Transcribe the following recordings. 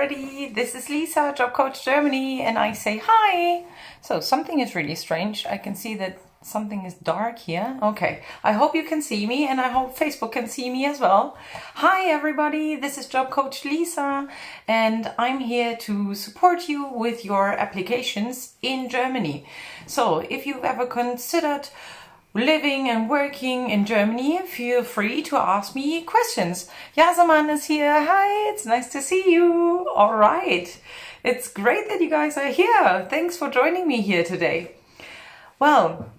everybody, this is Lisa, Job Coach Germany, and I say hi. So something is really strange. I can see that something is dark here. Okay, I hope you can see me and I hope Facebook can see me as well. Hi everybody, this is Job Coach Lisa and I'm here to support you with your applications in Germany. So if you've ever considered living and working in Germany, feel free to ask me questions. Yaseman is here. Hi, it's nice to see you. All right. It's great that you guys are here. Thanks for joining me here today. Well,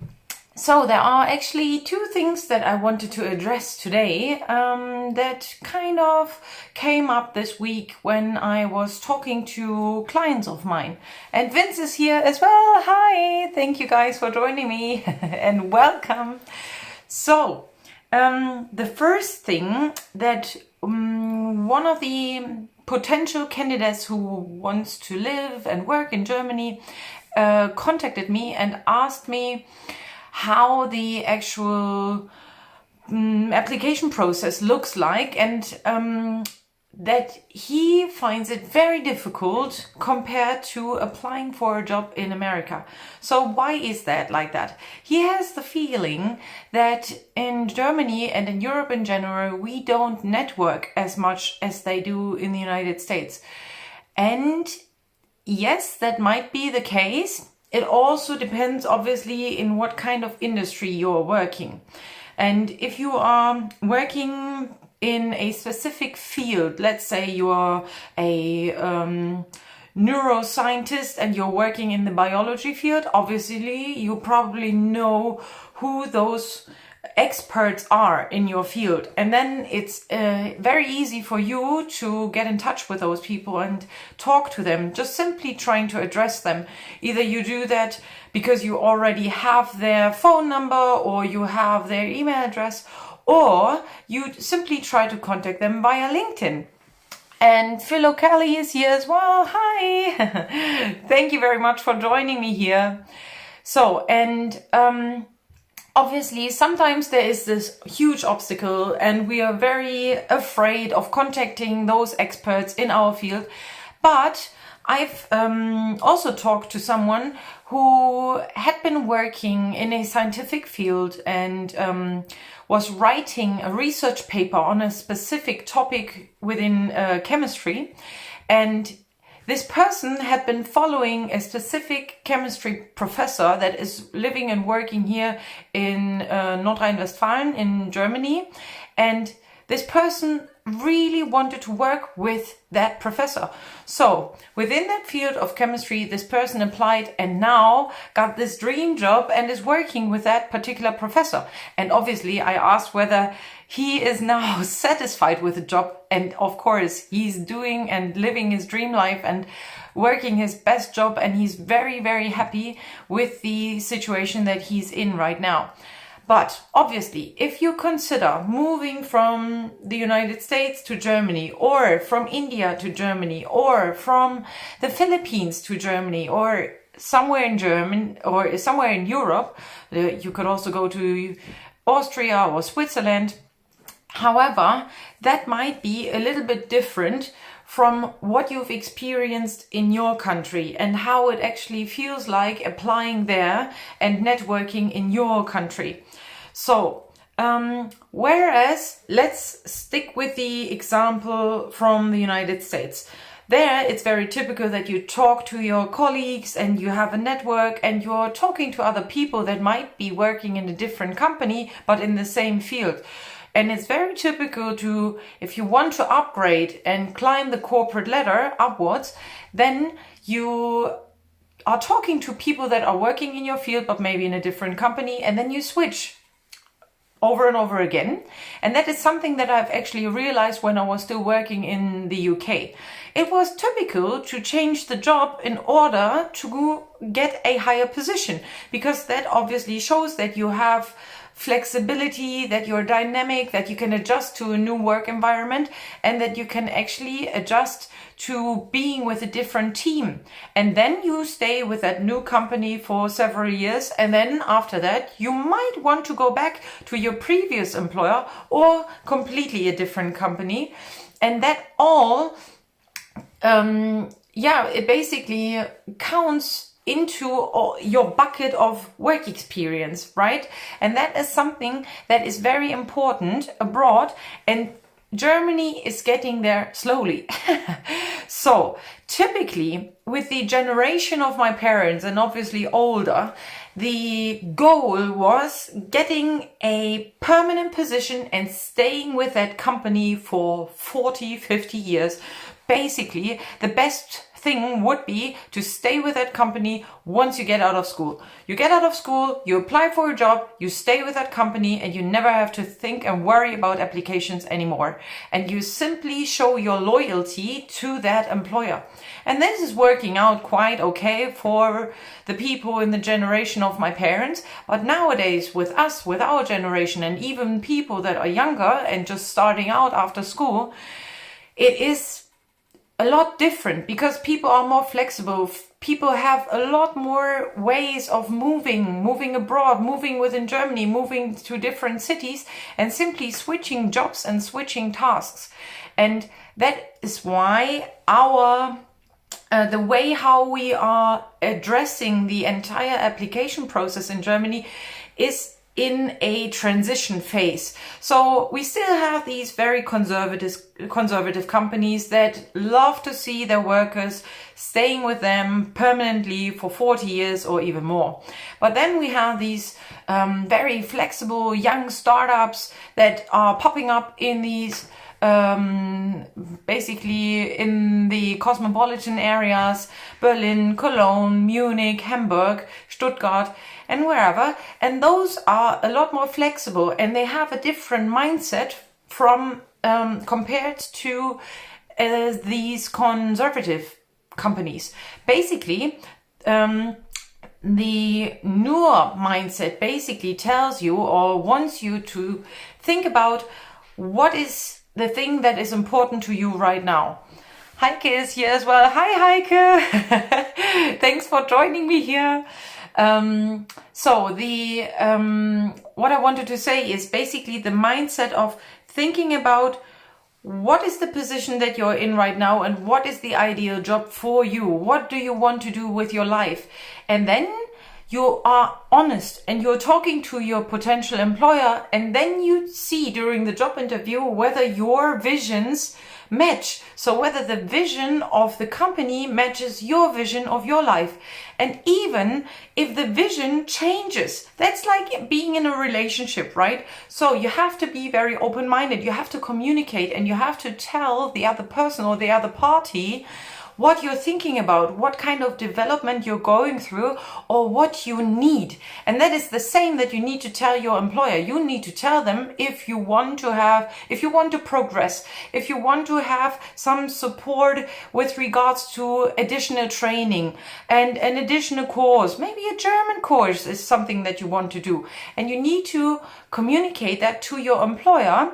so there are actually two things that I wanted to address today that kind of came up this week when I was talking to clients of mine. And Vince is here as well. Hi, thank you guys for joining me and welcome. So the first thing that one of the potential candidates who wants to live and work in Germany contacted me and asked me how the actual application process looks like, and that he finds it very difficult compared to applying for a job in America. So why is that like that? He has the feeling that in Germany and in Europe in general, we don't network as much as they do in the United States. And yes, that might be the case. It also depends, obviously, in what kind of industry you're working. And if you are working in a specific field, let's say you're a neuroscientist and you're working in the biology field, obviously, you probably know who those experts are in your field, and then it's very easy for you to get in touch with those people and talk to them, just simply trying to address them. Either you do that because you already have their phone number or you have their email address, or you simply try to contact them via LinkedIn. And Okelly is here as well. Hi. Thank you very much for joining me here. So, and obviously, sometimes there is this huge obstacle and we are very afraid of contacting those experts in our field. But I've also talked to someone who had been working in a scientific field and was writing a research paper on a specific topic within chemistry. And this person had been following a specific chemistry professor that is living and working here in North Rhine-Westphalia in Germany. And this person really wanted to work with that professor. So within that field of chemistry, this person applied and now got this dream job and is working with that particular professor. And obviously I asked whether he is now satisfied with the job. And of course, he's doing and living his dream life and working his best job. And he's very, very happy with the situation that he's in right now. But obviously, if you consider moving from the United States to Germany, or from India to Germany, or from the Philippines to Germany, or somewhere in Germany, or somewhere in Europe, you could also go to Austria or Switzerland. However, that might be a little bit different from what you've experienced in your country and how it actually feels like applying there and networking in your country. So, whereas let's stick with the example from the United States. There, it's very typical that you talk to your colleagues and you have a network and you're talking to other people that might be working in a different company, but in the same field. And it's very typical to, if you want to upgrade and climb the corporate ladder upwards, then you are talking to people that are working in your field, but maybe in a different company, and then you switch over and over again. And that is something that I've actually realized when I was still working in the UK. It was typical to change the job in order to get a higher position, because that obviously shows that you have flexibility, that you're dynamic, that you can adjust to a new work environment, and that you can actually adjust to being with a different team. And then you stay with that new company for several years, and then after that you might want to go back to your previous employer or completely a different company. And that all yeah, it basically counts into your bucket of work experience, right? And that is something that is very important abroad, and Germany is getting there slowly. So typically with the generation of my parents, and obviously older, the goal was getting a permanent position and staying with that company for 40, 50 years. Basically, the best thing would be to stay with that company once you get out of school. You get out of school, you apply for a job, you stay with that company, and you never have to think and worry about applications anymore. And you simply show your loyalty to that employer. And this is working out quite okay for the people in the generation of my parents. But nowadays, with us, with our generation, and even people that are younger and just starting out after school, it is a lot different, because people are more flexible. People have a lot more ways of moving abroad, moving within Germany, moving to different cities, and simply switching jobs and switching tasks. And that is why the way how we are addressing the entire application process in Germany is in a transition phase. So we still have these very conservative companies that love to see their workers staying with them permanently for 40 years or even more. But then we have these very flexible young startups that are popping up in these basically in the cosmopolitan areas, Berlin, Cologne, Munich, Hamburg, Stuttgart, and wherever. And those are a lot more flexible, and they have a different mindset from compared to these conservative companies. Basically, the newer mindset basically tells you or wants you to think about what is the thing that is important to you right now. Heike is here as well. Hi, Heike. Thanks for joining me here. So what I wanted to say is basically the mindset of thinking about what is the position that you're in right now and what is the ideal job for you? What do you want to do with your life? And then you are honest and you're talking to your potential employer, and then you see during the job interview whether your visions match. So whether the vision of the company matches your vision of your life. And even if the vision changes, that's like being in a relationship, right? So you have to be very open-minded. You have to communicate, and you have to tell the other person or the other party what you're thinking about, what kind of development you're going through, or what you need. And that is the same that you need to tell your employer. You need to tell them if you want to progress, if you want to have some support with regards to additional training and an additional course, maybe a German course is something that you want to do. And you need to communicate that to your employer,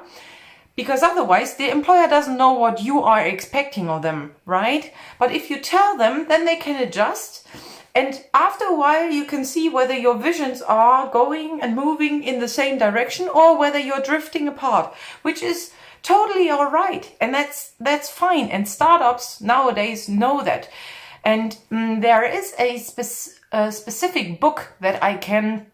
because otherwise the employer doesn't know what you are expecting of them, right? But if you tell them, then they can adjust. And after a while, you can see whether your visions are going and moving in the same direction or whether you're drifting apart, which is totally all right. And that's fine. And startups nowadays know that. And there is a specific book that I can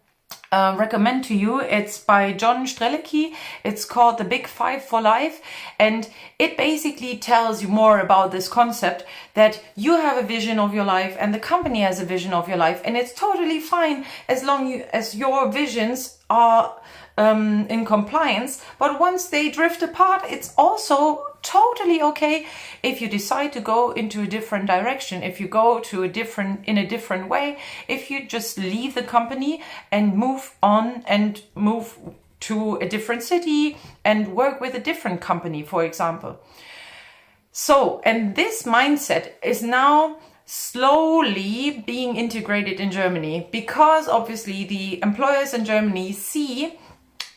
recommend to you. It's by John Strelicki. It's called The Big Five for Life, and it basically tells you more about this concept that you have a vision of your life and the company has a vision of your life, and it's totally fine as long as your visions are in compliance. But once they drift apart, it's also totally okay if you decide to go into a different direction, if you go to in a different way, if you just leave the company and move on and move to a different city and work with a different company, for example. So, and this mindset is now slowly being integrated in Germany, because obviously the employers in Germany see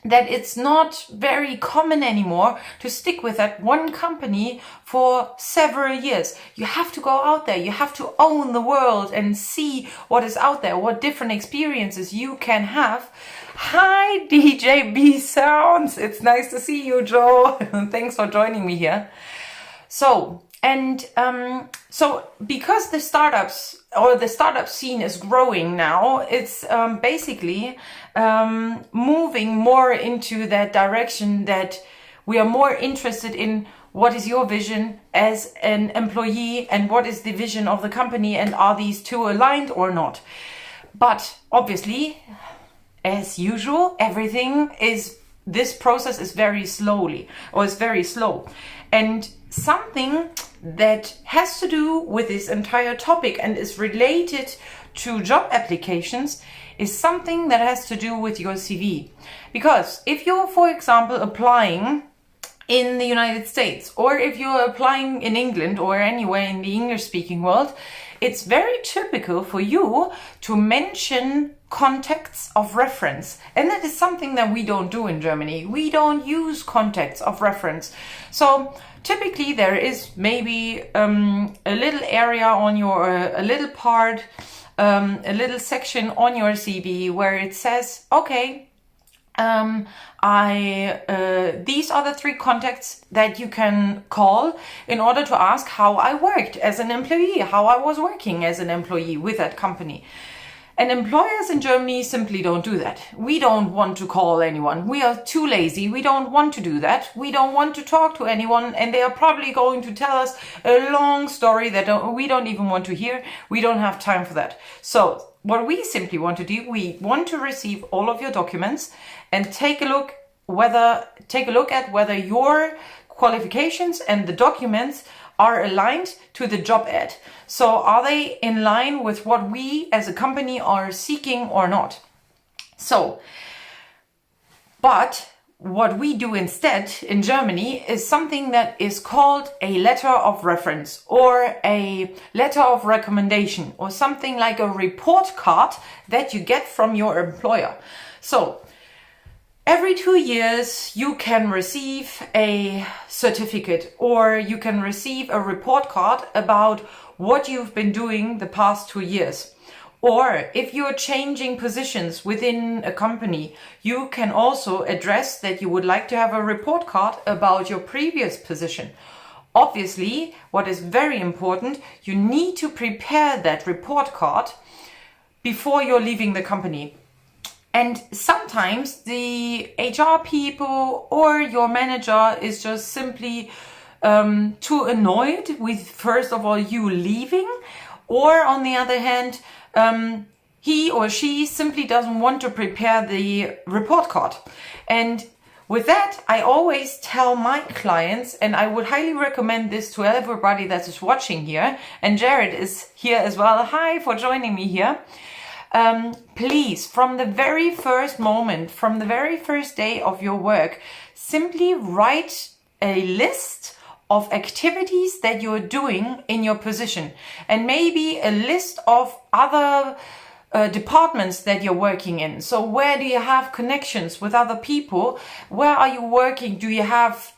that it's not very common anymore to stick with that one company for several years. You have to go out there, you have to own the world and see what is out there, what different experiences you can have. Hi DJ B Sounds, it's nice to see you, Joe. Thanks for joining me here. So And so because the startups or the startup scene is growing now, it's basically moving more into that direction that we are more interested in what is your vision as an employee and what is the vision of the company, and are these two aligned or not. But obviously, as usual, this process is very slow. And something that has to do with this entire topic and is related to job applications is something that has to do with your CV. Because if you're, for example, applying in the United States, or if you're applying in England or anywhere in the English-speaking world, it's very typical for you to mention contacts of reference. And that is something that we don't do in Germany. We don't use contacts of reference. So typically there is maybe a little area on your, a little part, a little section on your CV where it says, okay, these are the 3 contacts that you can call in order to ask how I worked as an employee, how I was working as an employee with that company. And employers in Germany simply don't do that. We don't want to call anyone. We are too lazy. We don't want to do that. We don't want to talk to anyone, and they are probably going to tell us a long story that we don't even want to hear. We don't have time for that. So what we simply want to do, we want to receive all of your documents and take a look at whether your qualifications and the documents are aligned to the job ad. So are they in line with what we as a company are seeking or not? So, but what we do instead in Germany is something that is called a letter of reference or a letter of recommendation, or something like a report card that you get from your employer. So every 2 years you can receive a certificate, or you can receive a report card about what you've been doing the past 2 years. Or if you're changing positions within a company, you can also address that you would like to have a report card about your previous position. Obviously, what is very important, you need to prepare that report card before you're leaving the company. And sometimes the HR people or your manager is just simply too annoyed with, first of all, you leaving, or on the other hand, he or she simply doesn't want to prepare the report card. And with that, I always tell my clients, and I would highly recommend this to everybody that is watching here, and Jared is here as well. Hi for joining me here. Please, from the very first moment, from the very first day of your work, simply write a list of activities that you're doing in your position, and maybe a list of other departments that you're working in. So where do you have connections with other people? Where are you working? Do you have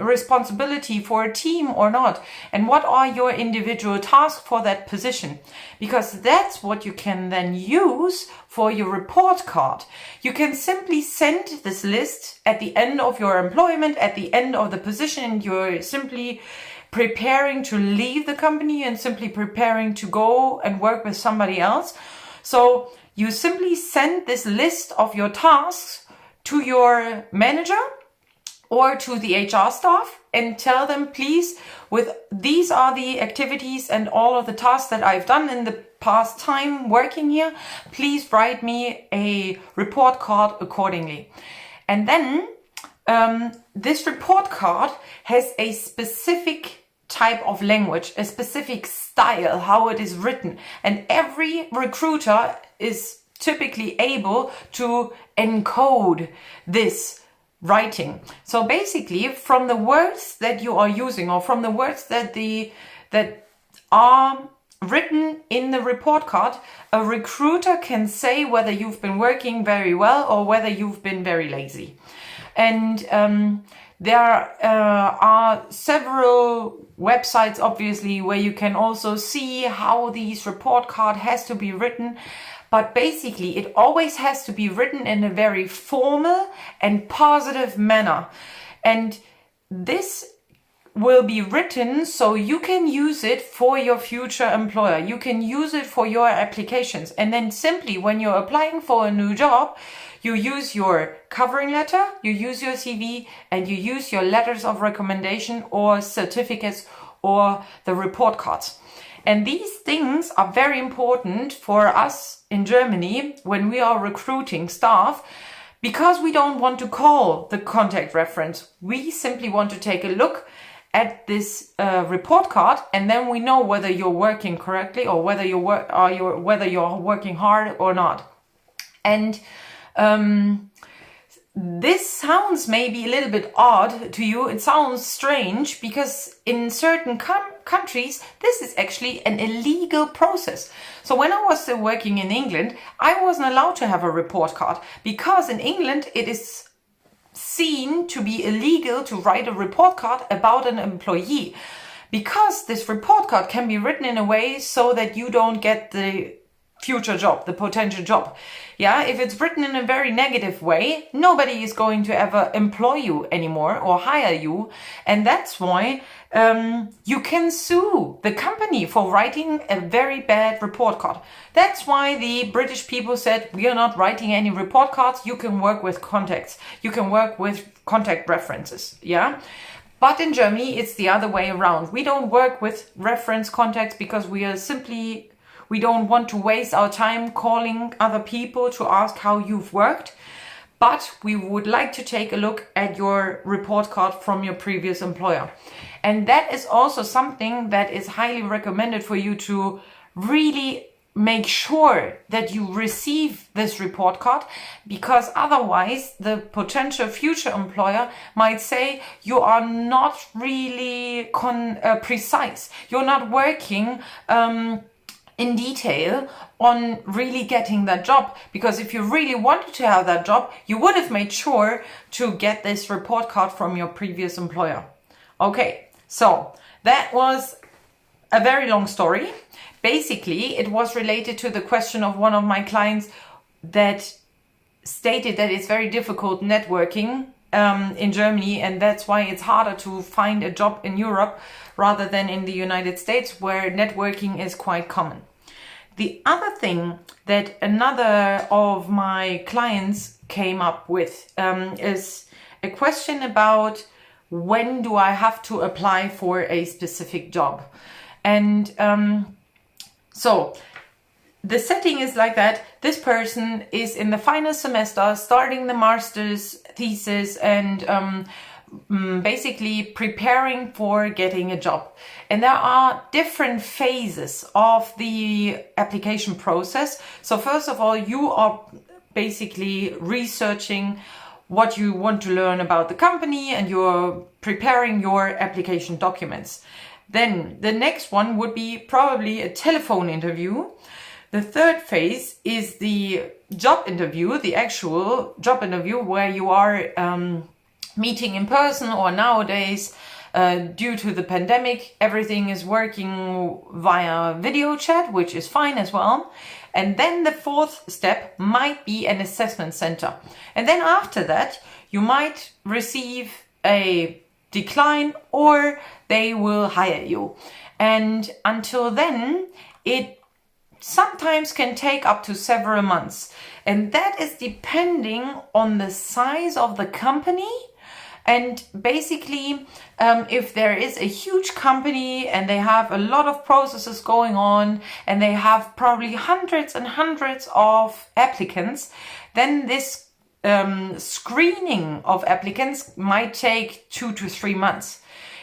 responsibility for a team or not? And what are your individual tasks for that position? Because that's what you can then use for your report card. You can simply send this list at the end of your employment, at the end of the position. You're simply preparing to leave the company and simply preparing to go and work with somebody else. So you simply send this list of your tasks to your manager or to the HR staff and tell them, please, these are the activities and all of the tasks that I've done in the past time working here. Please write me a report card accordingly. And then this report card has a specific type of language, a specific style, how it is written. And every recruiter is typically able to encode this writing. So basically, from the words that you are using, or from the words that are written in the report card, a recruiter can say whether you've been working very well or whether you've been very lazy. And there are several websites, obviously, where you can also see how these report card has to be written. But basically, it always has to be written in a very formal and positive manner. And this will be written so you can use it for your future employer. You can use it for your applications. And then simply when you're applying for a new job, you use your covering letter, you use your CV, and you use your letters of recommendation or certificates or the report cards. And these things are very important for us in Germany when we are recruiting staff, because we don't want to call the contact reference. We simply want to take a look at this report card, and then we know whether you're working correctly or whether you're working hard or not. And this sounds maybe a little bit odd to you. It sounds strange because in certain countries, this is actually an illegal process. So when I was still working in England, I wasn't allowed to have a report card, because in England it is seen to be illegal to write a report card about an employee, because this report card can be written in a way so that you don't get the future job, the potential job. Yeah, if it's written in a very negative way, nobody is going to ever employ you anymore or hire you. And that's why you can sue the company for writing a very bad report card. That's why the British people said, we are not writing any report cards. You can work with contacts. You can work with contact references. Yeah. But in Germany, it's the other way around. We don't work with reference contacts because we don't want to waste our time calling other people to ask how you've worked. But we would like to take a look at your report card from your previous employer. And that is also something that is highly recommended for you to really make sure that you receive this report card, because otherwise the potential future employer might say you are not really precise. You're not working in detail on really getting that job, because if you really wanted to have that job, you would have made sure to get this report card from your previous employer. Okay, so that was a very long story. Basically, it was related to the question of one of my clients that stated that it's very difficult networking in Germany, and that's why it's harder to find a job in Europe rather than in the United States, where networking is quite common. The other thing that another of my clients came up with is a question about when do I have to apply for a specific job. And so the setting is like that. This person is in the final semester, starting the master's thesis and basically preparing for getting a job. And there are different phases of the application process. So first of all, you are basically researching what you want to learn about the company, and you're preparing your application documents. Then the next one would be probably a telephone interview. The third phase is the job interview, the actual job interview, where you are meeting in person, or nowadays, due to the pandemic, everything is working via video chat, which is fine as well. And then the fourth step might be an assessment center. And then after that, you might receive a decline or they will hire you. And until then, it sometimes can take up to several months. And that is depending on the size of the company. And basically, if there is a huge company and they have a lot of processes going on and they have probably hundreds and hundreds of applicants, then this screening of applicants might take 2 to 3 months.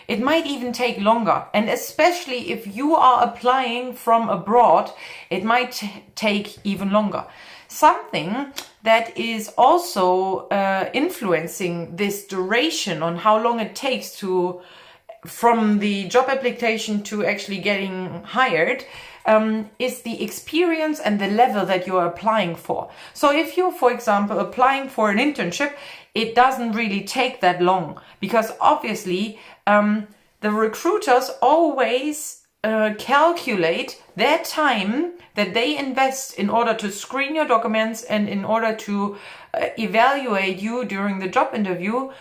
It might even take longer. And especially if you are applying from abroad, it might take even longer. Something that is also influencing this duration on how long it takes from the job application to actually getting hired is the experience and the level that you're applying for. So if you're, for example, applying for an internship, it doesn't really take that long, because obviously the recruiters always calculate their time that they invest in order to screen your documents and in order to evaluate you during the job interview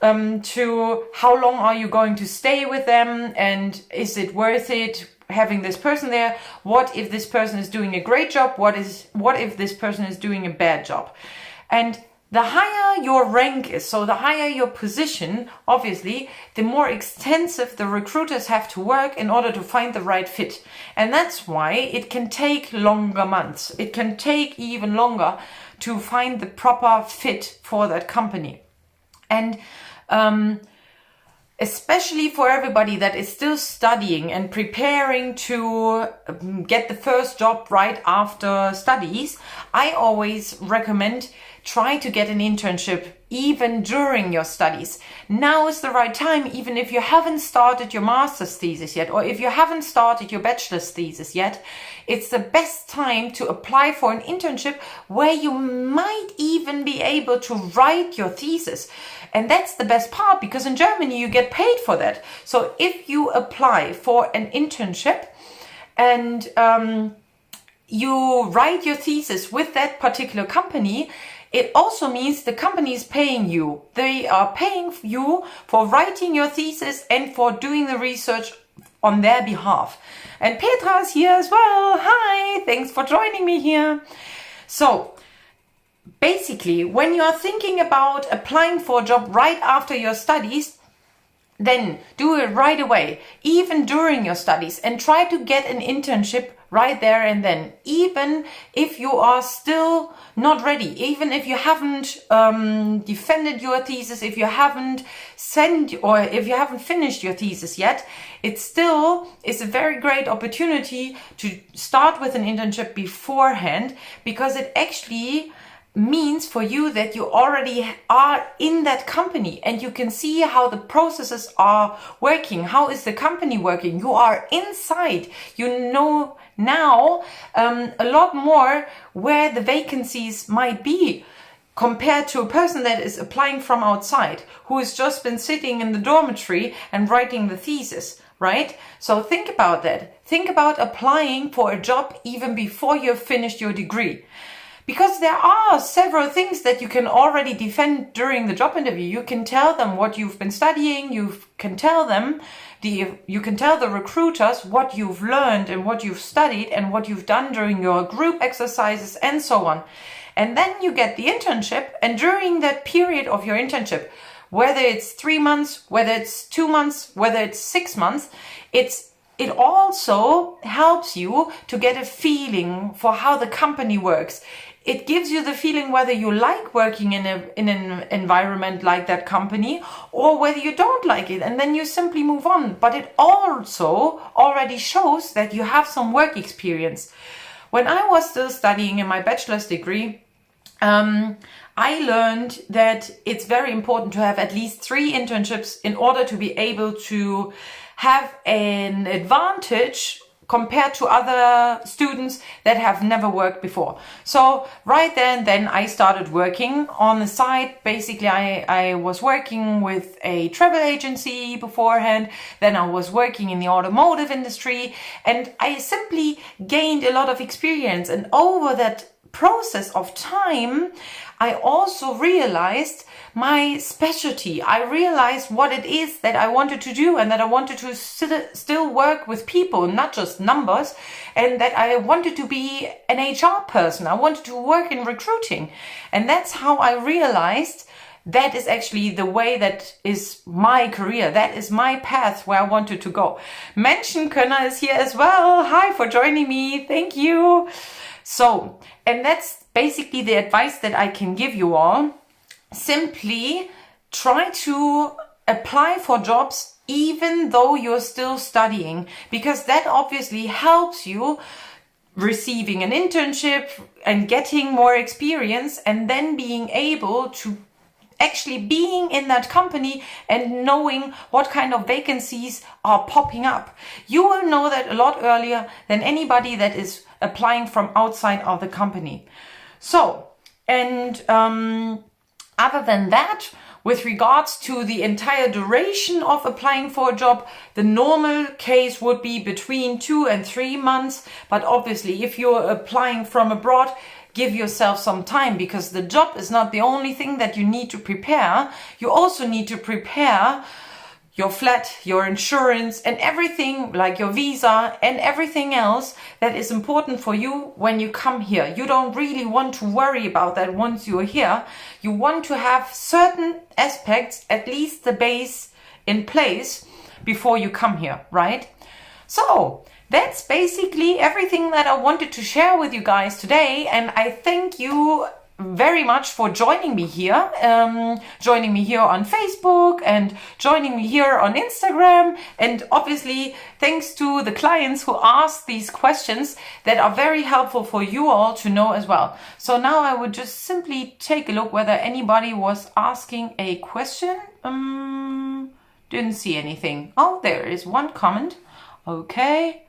to how long are you going to stay with them, and is it worth it having this person there? What if this person is doing a great job? What if this person is doing a bad job? And the higher your rank is, so the higher your position, obviously, the more extensive the recruiters have to work in order to find the right fit. And that's why it can take longer months. It can take even longer to find the proper fit for that company. And especially for everybody that is still studying and preparing to get the first job right after studies, I always recommend try to get an internship even during your studies. Now is the right time, even if you haven't started your master's thesis yet, or if you haven't started your bachelor's thesis yet, it's the best time to apply for an internship where you might even be able to write your thesis. And that's the best part, because in Germany you get paid for that. So if you apply for an internship and you write your thesis with that particular company, it also means the company is paying you. They are paying you for writing your thesis and for doing the research on their behalf. And Petra is here as well. Hi, thanks for joining me here. So basically, when you're thinking about applying for a job right after your studies, then do it right away, even during your studies, and try to get an internship right there and then, even if you are still not ready, even if you haven't defended your thesis, if you haven't sent or if you haven't finished your thesis yet, it still is a very great opportunity to start with an internship beforehand, because it actually means for you that you already are in that company and you can see how the processes are working. How is the company working? You are inside. You know now a lot more where the vacancies might be, compared to a person that is applying from outside, who has just been sitting in the dormitory and writing the thesis, right? So think about that. Think about applying for a job even before you've finished your degree. Because there are several things that you can already defend during the job interview. You can tell them what you've been studying. You can tell the recruiters what you've learned and what you've studied and what you've done during your group exercises and so on. And then you get the internship, and during that period of your internship, whether it's 3 months, whether it's 2 months, whether it's 6 months, it also helps you to get a feeling for how the company works. It gives you the feeling whether you like working in an environment like that company or whether you don't like it, and then you simply move on. But it also already shows that you have some work experience. When I was still studying in my bachelor's degree, I learned that it's very important to have at least 3 internships in order to be able to have an advantage compared to other students that have never worked before. So right then I started working on the side. Basically, I was working with a travel agency beforehand. Then I was working in the automotive industry, and I simply gained a lot of experience. And over that process of time, I also realized my specialty. I realized what it is that I wanted to do, and that I wanted to still work with people, not just numbers, and that I wanted to be an HR person. I wanted to work in recruiting. And that's how I realized that is actually the way that is my career. That is my path where I wanted to go. Menschenkönner is here as well. Hi for joining me. Thank you. So, and that's basically the advice that I can give you all. Simply try to apply for jobs even though you're still studying, because that obviously helps you receiving an internship and getting more experience, and then being able to actually being in that company and knowing what kind of vacancies are popping up. You will know that a lot earlier than anybody that is applying from outside of the company. So, and other than that, with regards to the entire duration of applying for a job, the normal case would be between 2 and 3 months. But obviously, if you're applying from abroad, give yourself some time, because the job is not the only thing that you need to prepare. You also need to prepare your flat, your insurance, and everything, like your visa and everything else that is important for you when you come here. You don't really want to worry about that once you're here. You want to have certain aspects, at least the base, in place before you come here, right? So that's basically everything that I wanted to share with you guys today, and I thank you very much for joining me here on Facebook and joining me here on Instagram, and obviously thanks to the clients who asked these questions that are very helpful for you all to know as well. So now I would just simply take a look whether anybody was asking a question. Didn't see anything. Oh, there is one comment. Okay.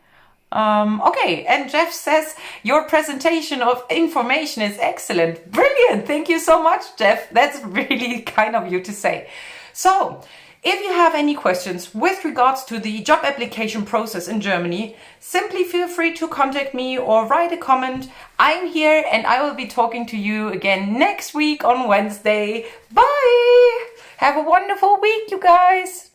Okay, and Jeff says, your presentation of information is excellent. Brilliant. Thank you so much, Jeff. That's really kind of you to say. So, if you have any questions with regards to the job application process in Germany, simply feel free to contact me or write a comment. I'm here and I will be talking to you again next week on Wednesday. Bye! Have a wonderful week, you guys.